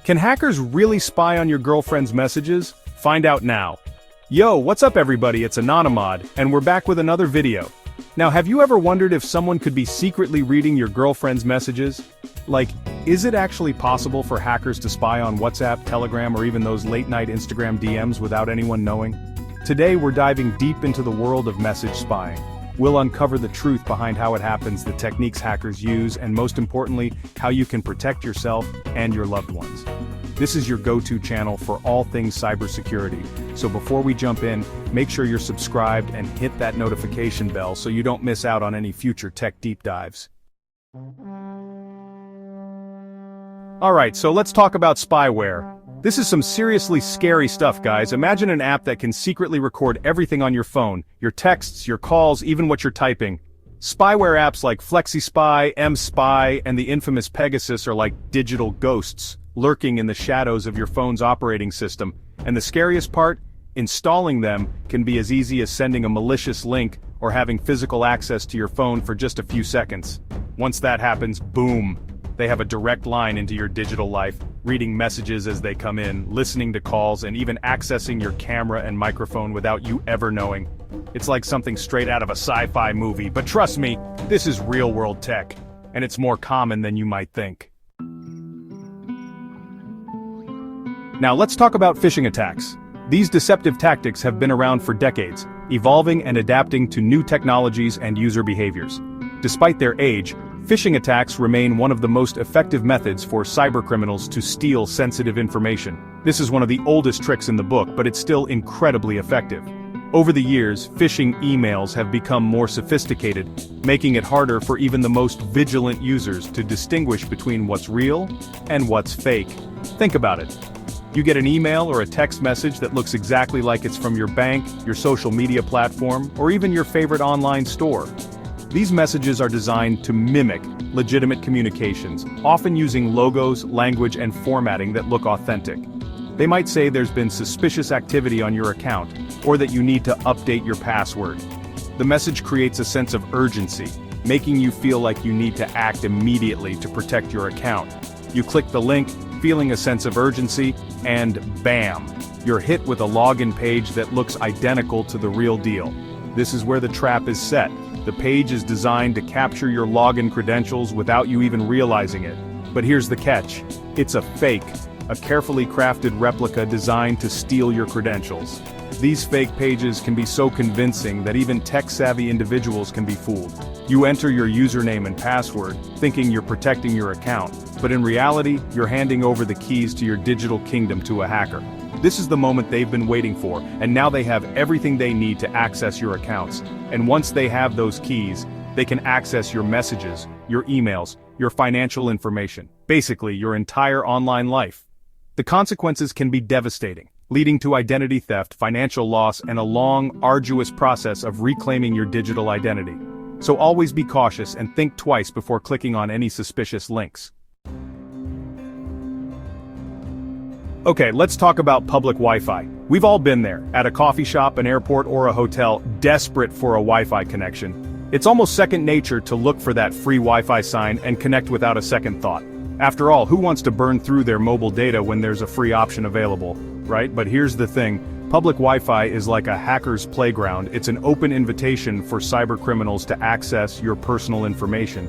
Can hackers really spy on your girlfriend's messages? Find out now. Yo, what's up everybody, it's Anonymod, and we're back with another video. Now, have you ever wondered if someone could be secretly reading your girlfriend's messages? Like, is it actually possible for hackers to spy on WhatsApp, Telegram, or even those late-night Instagram DMs without anyone knowing? Today we're diving deep into the world of message spying. We'll uncover the truth behind how it happens, the techniques hackers use, and most importantly, how you can protect yourself and your loved ones. This is your go-to channel for all things cybersecurity, so before we jump in, make sure you're subscribed and hit that notification bell so you don't miss out on any future tech deep dives. Alright, so let's talk about spyware. This is some seriously scary stuff, guys. Imagine an app that can secretly record everything on your phone, your texts, your calls, even what you're typing. Spyware apps like FlexiSpy, mSpy, and the infamous Pegasus are like digital ghosts, lurking in the shadows of your phone's operating system. And the scariest part? Installing them can be as easy as sending a malicious link or having physical access to your phone for just a few seconds. Once that happens, boom! They have a direct line into your digital life, reading messages as they come in, listening to calls, and even accessing your camera and microphone without you ever knowing. It's like something straight out of a sci-fi movie, but trust me, this is real-world tech, and it's more common than you might think. Now let's talk about phishing attacks. These deceptive tactics have been around for decades, evolving and adapting to new technologies and user behaviors. Despite their age, phishing attacks remain one of the most effective methods for cybercriminals to steal sensitive information. This is one of the oldest tricks in the book, but it's still incredibly effective. Over the years, phishing emails have become more sophisticated, making it harder for even the most vigilant users to distinguish between what's real and what's fake. Think about it. You get an email or a text message that looks exactly like it's from your bank, your social media platform, or even your favorite online store. These messages are designed to mimic legitimate communications, often using logos, language, and formatting that look authentic. They might say there's been suspicious activity on your account, or that you need to update your password. The message creates a sense of urgency, making you feel like you need to act immediately to protect your account. You click the link, feeling a sense of urgency, and bam! You're hit with a login page that looks identical to the real deal. This is where the trap is set. The page is designed to capture your login credentials without you even realizing it. But here's the catch. It's a fake, a carefully crafted replica designed to steal your credentials. These fake pages can be so convincing that even tech-savvy individuals can be fooled. You enter your username and password, thinking you're protecting your account, but in reality, you're handing over the keys to your digital kingdom to a hacker. This is the moment they've been waiting for, and now they have everything they need to access your accounts. And once they have those keys, they can access your messages, your emails, your financial information, basically your entire online life. The consequences can be devastating, leading to identity theft, financial loss, and a long, arduous process of reclaiming your digital identity. So always be cautious and think twice before clicking on any suspicious links. Okay, let's talk about public Wi-Fi. We've all been there, at a coffee shop, an airport, or a hotel, desperate for a Wi-Fi connection. It's almost second nature to look for that free Wi-Fi sign and connect without a second thought. After all, who wants to burn through their mobile data when there's a free option available, right? But here's the thing, public Wi-Fi is like a hacker's playground. It's an open invitation for cybercriminals to access your personal information.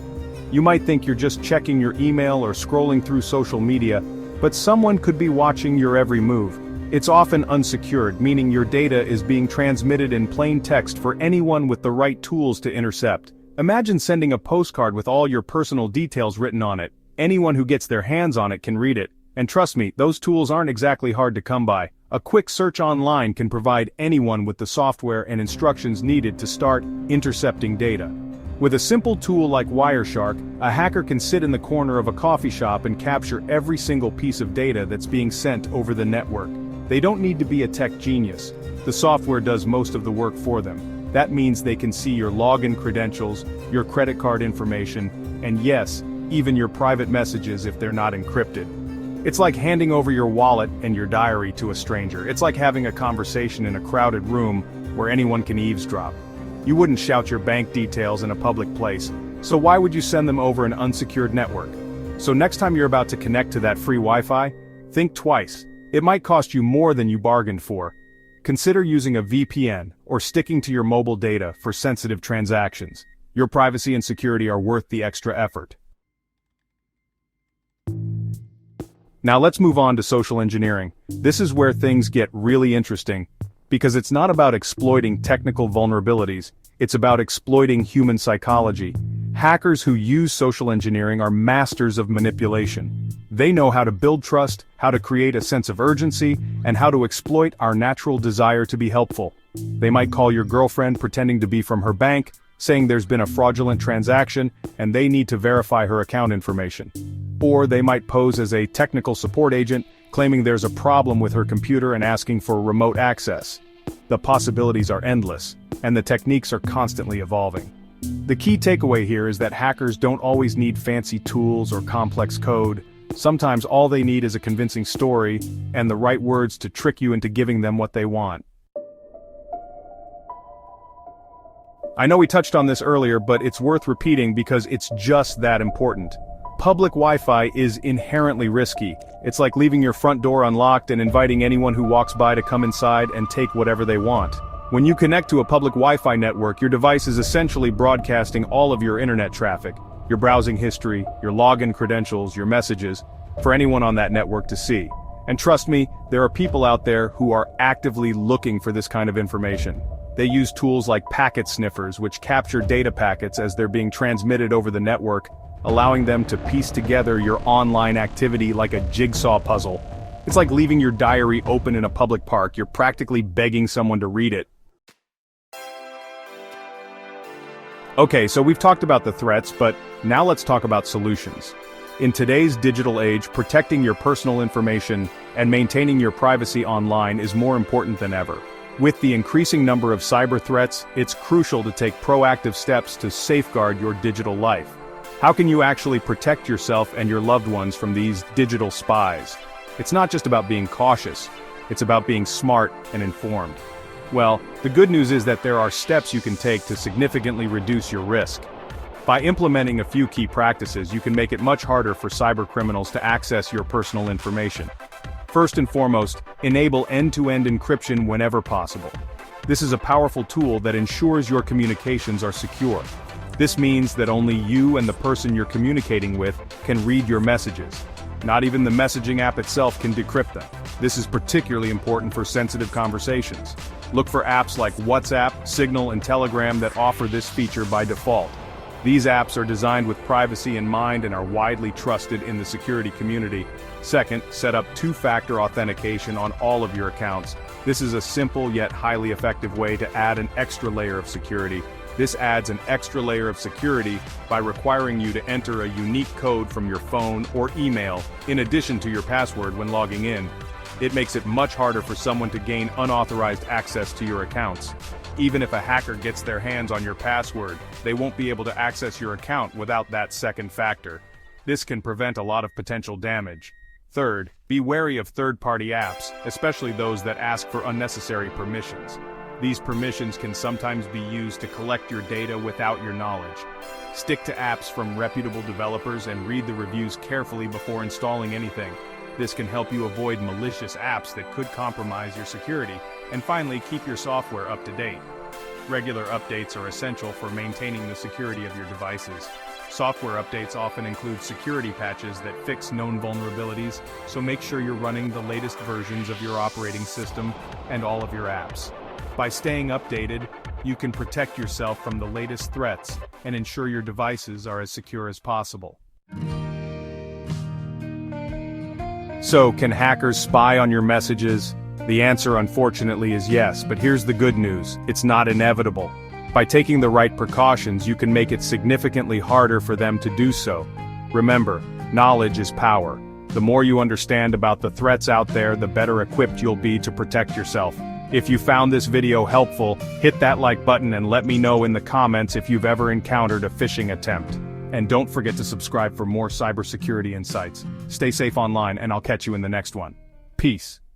You might think you're just checking your email or scrolling through social media, but someone could be watching your every move. It's often unsecured, meaning your data is being transmitted in plain text for anyone with the right tools to intercept. Imagine sending a postcard with all your personal details written on it. Anyone who gets their hands on it can read it. And trust me, those tools aren't exactly hard to come by. A quick search online can provide anyone with the software and instructions needed to start intercepting data. With a simple tool like Wireshark, a hacker can sit in the corner of a coffee shop and capture every single piece of data that's being sent over the network. They don't need to be a tech genius. The software does most of the work for them. That means they can see your login credentials, your credit card information, and yes, even your private messages if they're not encrypted. It's like handing over your wallet and your diary to a stranger. It's like having a conversation in a crowded room where anyone can eavesdrop. You wouldn't shout your bank details in a public place, so why would you send them over an unsecured network? So next time you're about to connect to that free Wi-Fi, Think twice. It might cost you more than you bargained for. Consider using a VPN or sticking to your mobile data for sensitive transactions. Your privacy and security are worth the extra effort. Now let's move on to social engineering. This is where things get really interesting, because it's not about exploiting technical vulnerabilities, it's about exploiting human psychology. Hackers who use social engineering are masters of manipulation. They know how to build trust, how to create a sense of urgency, and how to exploit our natural desire to be helpful. They might call your girlfriend pretending to be from her bank, saying there's been a fraudulent transaction, and they need to verify her account information. Or they might pose as a technical support agent, claiming there's a problem with her computer and asking for remote access. The possibilities are endless, and the techniques are constantly evolving. The key takeaway here is that hackers don't always need fancy tools or complex code. Sometimes all they need is a convincing story and the right words to trick you into giving them what they want. I know we touched on this earlier, but it's worth repeating because it's just that important. Public Wi-Fi is inherently risky. It's like leaving your front door unlocked and inviting anyone who walks by to come inside and take whatever they want. When you connect to a public Wi-Fi network, your device is essentially broadcasting all of your internet traffic, your browsing history, your login credentials, your messages, for anyone on that network to see. And trust me, there are people out there who are actively looking for this kind of information. They use tools like packet sniffers, which capture data packets as they're being transmitted over the network, allowing them to piece together your online activity like a jigsaw puzzle. It's like leaving your diary open in a public park. You're practically begging someone to read it. Okay, so we've talked about the threats, but now let's talk about solutions. In today's digital age, protecting your personal information and maintaining your privacy online is more important than ever. With the increasing number of cyber threats, it's crucial to take proactive steps to safeguard your digital life. How can you actually protect yourself and your loved ones from these digital spies? It's not just about being cautious, it's about being smart and informed. Well, the good news is that there are steps you can take to significantly reduce your risk. By implementing a few key practices, you can make it much harder for cybercriminals to access your personal information. First and foremost, enable end-to-end encryption whenever possible. This is a powerful tool that ensures your communications are secure. This means that only you and the person you're communicating with can read your messages. Not even the messaging app itself can decrypt them. This is particularly important for sensitive conversations. Look for apps like WhatsApp, Signal, and Telegram that offer this feature by default. These apps are designed with privacy in mind and are widely trusted in the security community. Second, set up two-factor authentication on all of your accounts. This is a simple yet highly effective way to add an extra layer of security. This adds an extra layer of security by requiring you to enter a unique code from your phone or email in addition to your password when logging in. It makes it much harder for someone to gain unauthorized access to your accounts. Even if a hacker gets their hands on your password, they won't be able to access your account without that second factor. This can prevent a lot of potential damage. Third, be wary of third-party apps, especially those that ask for unnecessary permissions. These permissions can sometimes be used to collect your data without your knowledge. Stick to apps from reputable developers and read the reviews carefully before installing anything. This can help you avoid malicious apps that could compromise your security. And finally, keep your software up to date. Regular updates are essential for maintaining the security of your devices. Software updates often include security patches that fix known vulnerabilities, so make sure you're running the latest versions of your operating system and all of your apps. By staying updated, you can protect yourself from the latest threats and ensure your devices are as secure as possible. So, can hackers spy on your messages? The answer, unfortunately, is yes, but here's the good news: it's not inevitable. By taking the right precautions, you can make it significantly harder for them to do so. Remember, knowledge is power. The more you understand about the threats out there, the better equipped you'll be to protect yourself. If you found this video helpful, hit that like button and let me know in the comments if you've ever encountered a phishing attempt. And don't forget to subscribe for more cybersecurity insights. Stay safe online, and I'll catch you in the next one. Peace.